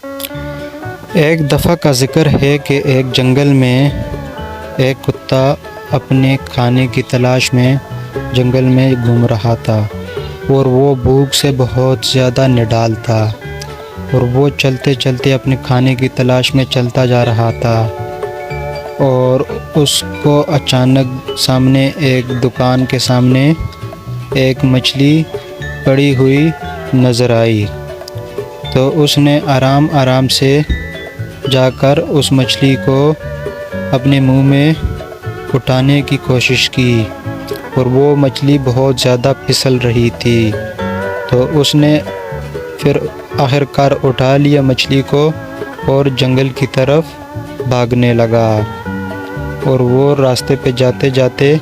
ایک دفعہ کا ذکر ہے کہ ایک جنگل میں ایک کتا اپنے کھانے کی تلاش میں جنگل میں گھوم رہا تھا، اور وہ بھوک سے بہت زیادہ نڈال تھا، اور وہ چلتے چلتے اپنے کھانے کی تلاش میں چلتا جا رہا تھا، اور اس کو اچانک سامنے ایک دکان کے سامنے ایک مچھلی پڑی ہوئی نظر آئی۔ تو اس نے آرام سے جا کر اس مچھلی کو اپنے منہ میں اٹھانے کی کوشش کی، اور وہ مچھلی بہت زیادہ پھسل رہی تھی۔ تو اس نے پھر آخرکار اٹھا لیا مچھلی کو اور جنگل کی طرف بھاگنے لگا، اور وہ راستے پہ جاتے جاتے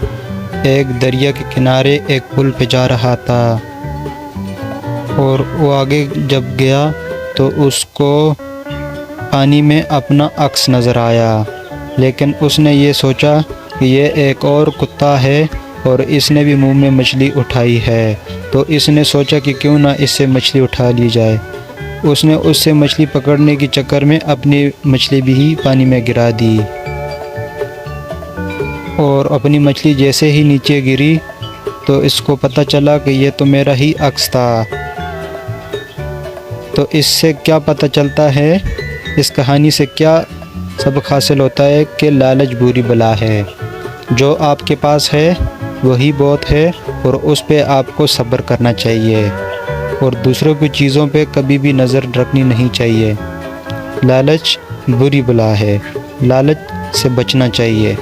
ایک دریا کے کنارے ایک پل پہ جا رہا تھا، اور وہ آگے جب گیا تو اس کو پانی میں اپنا عکس نظر آیا، لیکن اس نے یہ سوچا کہ یہ ایک اور کتا ہے اور اس نے بھی منہ میں مچھلی اٹھائی ہے، تو اس نے سوچا کہ کیوں نہ اس سے مچھلی اٹھا لی جائے۔ اس نے اس سے مچھلی پکڑنے کے چکر میں اپنی مچھلی بھی پانی میں گرا دی، اور اپنی مچھلی جیسے ہی نیچے گری تو اس کو پتہ چلا کہ یہ تو میرا ہی عکس تھا۔ تو اس سے کیا پتہ چلتا ہے، اس کہانی سے کیا سبق حاصل ہوتا ہے کہ لالچ بری بلا ہے، جو آپ کے پاس ہے وہی بہت ہے، اور اس پہ آپ کو صبر کرنا چاہیے، اور دوسروں کی چیزوں پہ کبھی بھی نظر رکھنی نہیں چاہیے۔ لالچ بری بلا ہے، لالچ سے بچنا چاہیے۔